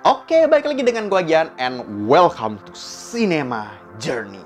Oke, balik lagi dengan gua Gian and welcome to Cinema Journey.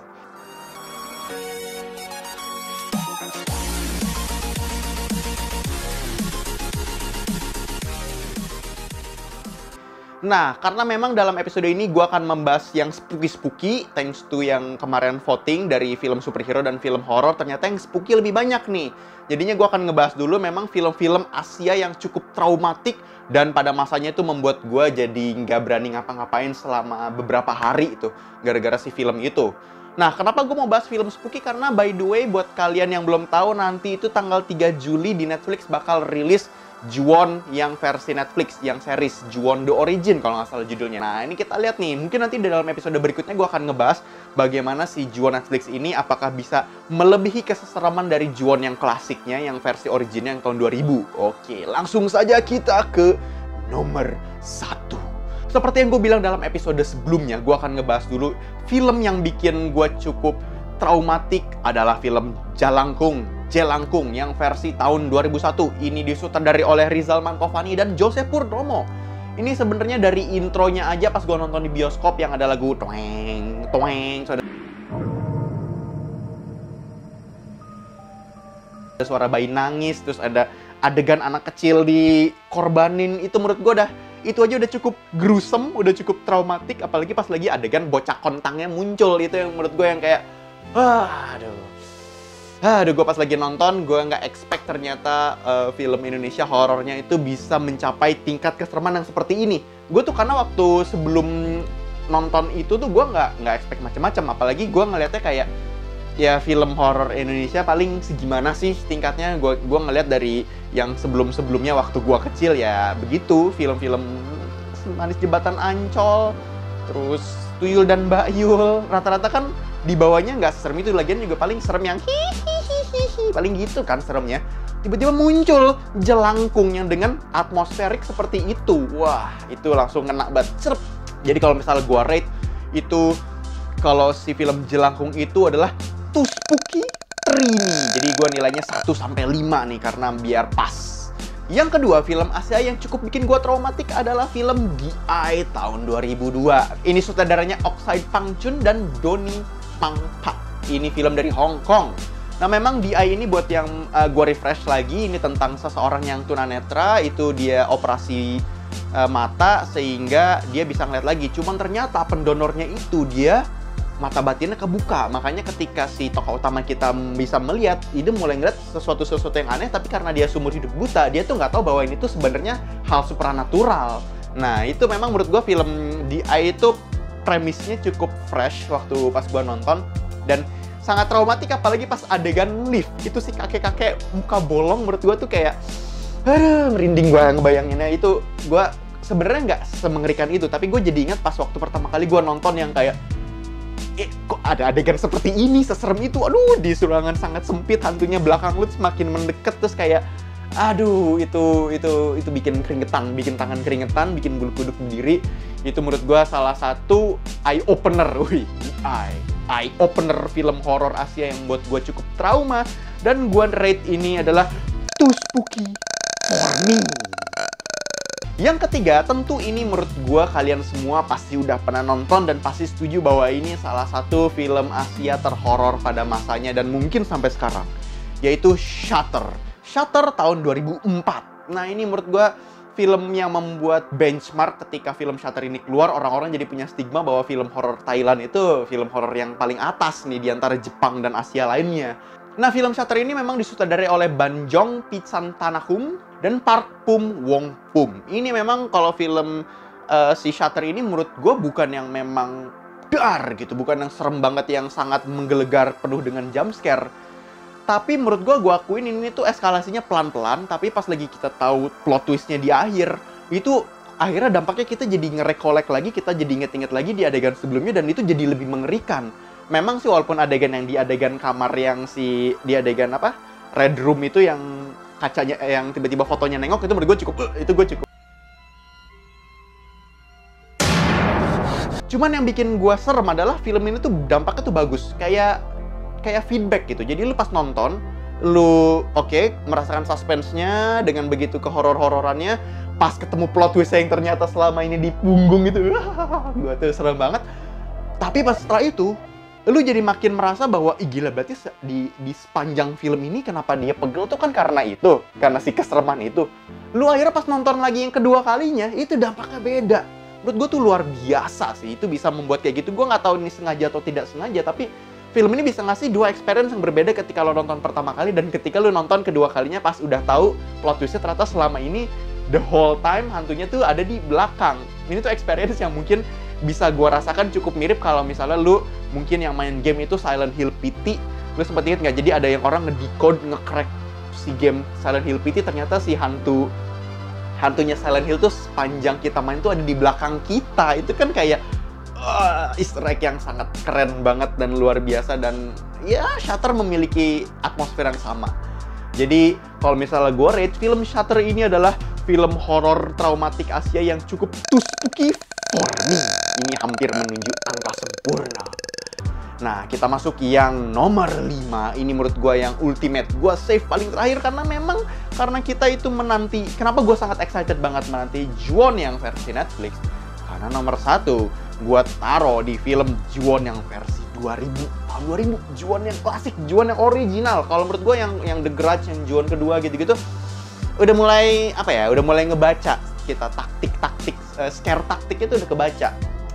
Nah, karena memang dalam episode ini gue akan membahas yang spooky-spooky, thanks to yang kemarin voting dari film superhero dan film horor, ternyata yang spooky lebih banyak nih. Jadinya gue akan ngebahas dulu memang film-film Asia yang cukup traumatik, dan pada masanya itu membuat gue jadi nggak berani ngapa-ngapain selama beberapa hari itu, gara-gara si film itu. Nah, kenapa gue mau bahas film spooky? Karena by the way, buat kalian yang belum tahu, nanti itu tanggal 3 Juli di Netflix bakal rilis Ju-on yang versi Netflix, yang series Ju-on The Origin kalau nggak salah judulnya. Nah, ini kita lihat nih, mungkin nanti di dalam episode berikutnya gue akan ngebahas bagaimana si Ju-on Netflix ini apakah bisa melebihi keseseraman dari Ju-on yang klasiknya, yang versi originnya yang tahun 2000. Oke, langsung saja kita ke nomor 1. Seperti yang gue bilang dalam episode sebelumnya, gue akan ngebahas dulu film yang bikin gue cukup traumatik adalah film Jelangkung yang versi tahun 2001. Ini disutradarai oleh Rizal Mantovani dan Joseph Purnomo. Ini sebenarnya dari intronya aja pas gue nonton di bioskop yang ada lagu toeng toeng, ada suara bayi nangis, terus ada adegan anak kecil dikorbanin. Itu menurut gue itu aja udah cukup gruesome, udah cukup traumatik, apalagi pas lagi adegan bocah kontangnya muncul. Itu yang menurut gue yang kayak aduh, gue pas lagi nonton, gue nggak expect ternyata film Indonesia horornya itu bisa mencapai tingkat keseraman yang seperti ini. Gue tuh karena waktu sebelum nonton itu tuh gue nggak expect macam-macam, apalagi gue ngeliatnya kayak ya film horor Indonesia paling segimana sih tingkatnya. Gue ngeliat dari yang sebelum-sebelumnya waktu gue kecil ya begitu, film-film Manis Jembatan Ancol, terus Tuyul dan Mbak Yul, rata-rata kan di bawahnya nggak serem itu, lagian juga paling serem yang hihihihi, paling gitu kan seremnya. Tiba-tiba muncul Jelangkung yang dengan atmosferik seperti itu, wah itu langsung kena banget, serep. Jadi kalau misalnya gua rate itu, kalau si film Jelangkung itu adalah too spooky Trini, jadi gua nilainya 1 sampai 5 nih karena biar pas. Yang kedua, film Asia yang cukup bikin gua traumatik adalah film The-Eye tahun 2002. Ini sutradaranya Oksai Pangchun dan Donnie Pang Pak. Ini film dari Hong Kong. Nah, memang The-Eye ini buat yang gua refresh lagi, ini tentang seseorang yang tunanetra, itu dia operasi mata sehingga dia bisa ngeliat lagi. Cuman ternyata pendonornya itu dia mata batinnya kebuka. Makanya ketika si tokoh utama kita bisa melihat, dia mulai ngeliat sesuatu yang aneh, tapi karena dia seumur hidup buta, dia tuh nggak tahu bahwa ini tuh sebenarnya hal supranatural. Nah, itu memang menurut gua film The-Eye itu premisnya cukup fresh waktu pas gua nonton, dan sangat traumatik apalagi pas adegan lift. Itu si kakek-kakek muka bolong menurut gua tuh kayak aduh, merinding gua ngebayanginnya. Itu gua sebenarnya nggak semengerikan itu, tapi gue jadi ingat pas waktu pertama kali gua nonton yang kayak kok ada adegan seperti ini, seserem itu. Aduh, di ruangan sangat sempit, hantunya belakang lu semakin mendekat, terus kayak aduh, itu bikin keringetan, bikin tangan keringetan, bikin bulu kuduk berdiri. Itu menurut gua salah satu eye opener. Wih, eye opener film horor Asia yang buat gua cukup trauma, dan gua rate ini adalah too spooky for me. Yang ketiga, tentu ini menurut gua kalian semua pasti udah pernah nonton dan pasti setuju bahwa ini salah satu film Asia terhoror pada masanya dan mungkin sampai sekarang, yaitu Shutter. Shutter tahun 2004. Nah, ini menurut gua film yang membuat benchmark. Ketika film Shutter ini keluar, orang-orang jadi punya stigma bahwa film horor Thailand itu film horor yang paling atas nih di antara Jepang dan Asia lainnya. Nah, film Shutter ini memang disutradarai oleh Banjong Pisantanachum dan Park Pum Wong Pum. Ini memang kalau film si Shutter ini menurut gue bukan yang memang dar gitu, bukan yang serem banget yang sangat menggelegar penuh dengan jump scare. Tapi menurut gue akuin ini tuh eskalasinya pelan-pelan, tapi pas lagi kita tahu plot twistnya di akhir, itu akhirnya dampaknya kita jadi ngerekolek lagi, kita jadi inget-inget lagi di adegan sebelumnya, dan itu jadi lebih mengerikan. Memang sih walaupun adegan yang di adegan kamar yang di adegan apa? Red Room itu yang kacanya yang tiba-tiba fotonya nengok, itu menurut gue cukup. Cuman yang bikin gue serem adalah film ini tuh dampaknya tuh bagus. Kayak feedback gitu. Jadi lu pas nonton, lu merasakan suspense-nya dengan begitu kehoror-hororannya, pas ketemu plot twist yang ternyata selama ini di punggung gitu, gue tuh serem banget. Tapi pas setelah itu, lu jadi makin merasa bahwa, ih gila, berarti di sepanjang film ini kenapa dia pegel tuh kan karena itu, karena si kesereman itu. Lu akhirnya pas nonton lagi yang kedua kalinya, itu dampaknya beda. Menurut gue tuh luar biasa sih, itu bisa membuat kayak gitu. Gue nggak tahu ini sengaja atau tidak sengaja, tapi film ini bisa ngasih dua experience yang berbeda ketika lo nonton pertama kali dan ketika lo nonton kedua kalinya pas udah tahu plot twistnya ternyata selama ini the whole time hantunya tuh ada di belakang. Ini tuh experience yang mungkin bisa gue rasakan cukup mirip kalau misalnya lu mungkin yang main game itu Silent Hill PT. Lu sempet inget nggak? Jadi ada yang orang nge-decode, nge-crack si game Silent Hill PT, ternyata si hantunya Silent Hill tuh sepanjang kita main tuh ada di belakang kita. Itu kan kayak Easter egg yang sangat keren banget dan luar biasa. Dan ya Shutter memiliki atmosfer yang sama. Jadi kalau misalnya gue rate, film Shutter ini adalah film horor traumatik Asia yang cukup too spooky for me. Ini hampir menuju angka sempurna. Nah, kita masuk yang nomor 5. Ini menurut gue yang ultimate. Gue save paling terakhir karena kita itu menanti. Kenapa gue sangat excited banget menanti Ju-on yang versi Netflix? Karena nomor 1, gue taruh di film Ju-on yang versi tahun 2000. Ju-on yang klasik, Ju-on yang original. Kalau menurut gue yang The Grudge, yang Ju-on kedua gitu-gitu, udah mulai ngebaca kita taktik scare taktik itu udah kebaca.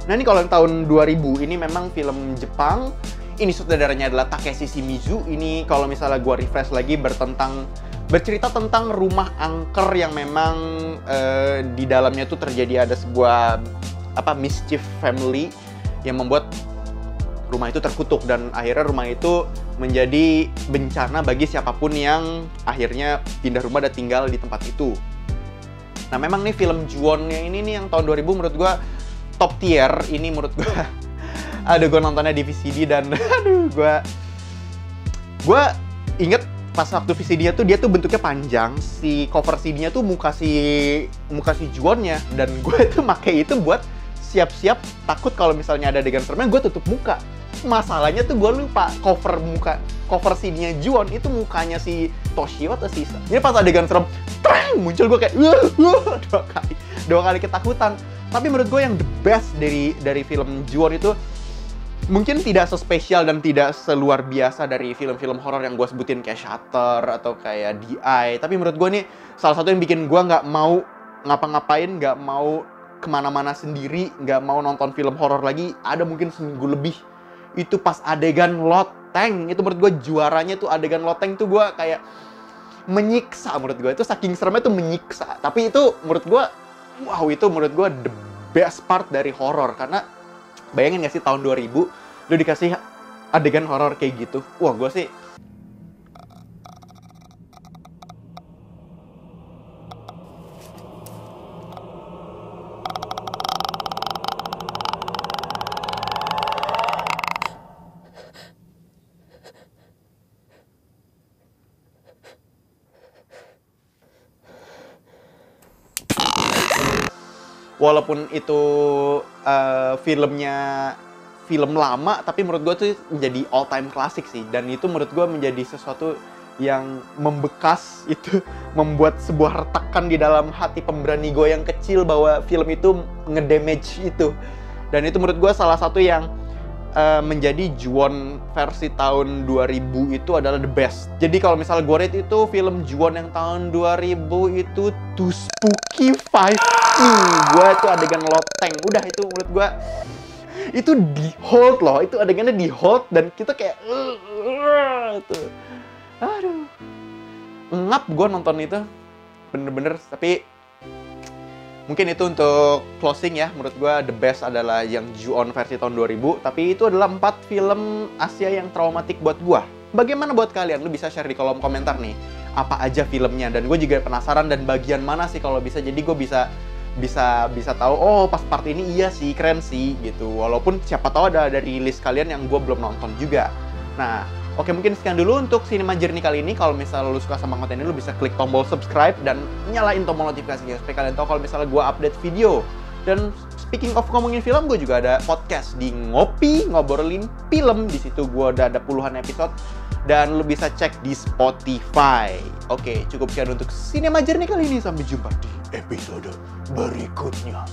Nah ini kalau yang tahun 2000 ini memang film Jepang. Ini sutradaranya adalah Takeshi Shimizu. Ini kalau misalnya gue refresh lagi bercerita tentang rumah angker yang memang di dalamnya tuh terjadi ada sebuah mischief family yang membuat rumah itu terkutuk dan akhirnya rumah itu menjadi bencana bagi siapapun yang akhirnya pindah rumah dan tinggal di tempat itu. Nah memang nih film Ju-onnya ini nih yang tahun 2000 menurut gue top tier. Ini menurut gue gue nontonnya di VCD dan gue inget pas waktu VCD-nya tuh dia tuh bentuknya panjang, si cover CD-nya tuh muka si Ju-onnya, dan gue tuh pakai itu buat siap-siap takut kalau misalnya ada adegan seremnya gue tutup muka. Masalahnya tuh gue lupa cover CD-nya Ju-on itu mukanya si Toshio atau si Isa. Ini pas adegan serem muncul gue kayak dua kali ketakutan. Tapi menurut gue yang the best dari film Ju-on itu mungkin tidak sespesial dan tidak seluar biasa dari film-film horor yang gue sebutin kayak Shutter atau kayak DI. Tapi menurut gue nih salah satu yang bikin gue nggak mau ngapa-ngapain, nggak mau kemana-mana sendiri, nggak mau nonton film horor lagi ada mungkin seminggu lebih. Itu pas adegan loteng. Itu menurut gue juaranya tuh adegan loteng tuh gue kayak menyiksa menurut gue. Itu saking seremnya tuh menyiksa. Tapi itu menurut gue, wow, itu menurut gue the best part dari horor. Karena bayangin gak sih tahun 2000 lu dikasih adegan horor kayak gitu. Wah, gue sih walaupun itu film lama, tapi menurut gue tuh menjadi all time classic sih. Dan itu menurut gue menjadi sesuatu yang membekas, itu membuat sebuah retakan di dalam hati pemberani gue yang kecil bahwa film itu ngedamage itu. Dan itu menurut gue salah satu yang menjadi Ju-on versi tahun 2000 itu adalah the best. Jadi kalau misalnya gue rate itu film Ju-on yang tahun 2000 itu too spooky 5. Gue tuh adegan loteng. Udah itu menurut gue itu di hold loh. Itu adegannya di hold dan kita kayak tuh. Aduh. Ngap gue nonton itu. Bener-bener. Tapi mungkin itu untuk closing ya. Menurut gue the best adalah yang Ju-on versi tahun 2000. Tapi itu adalah 4 film Asia yang traumatik buat gue. Bagaimana buat kalian? Lu bisa share di kolom komentar nih. Apa aja filmnya. Dan gue juga penasaran dan bagian mana sih kalau bisa. Jadi gue bisa tahu, oh pas part ini iya sih, keren sih gitu. Walaupun siapa tahu ada dari list kalian yang gue belum nonton juga. Nah, oke, mungkin sekian dulu untuk Cinema Journey kali ini. Kalau misalnya lu suka sama konten ini, lu bisa klik tombol subscribe dan nyalain tombol notifikasinya supaya kalian tahu kalau misalnya gue update video. Dan speaking of ngomongin film, gue juga ada podcast di Ngopi, ngobrolin film. Di situ gue udah ada puluhan episode. dan lo bisa cek di Spotify. Oke, cukup sekian untuk Sinema Jernih kali ini. Sampai jumpa di episode berikutnya.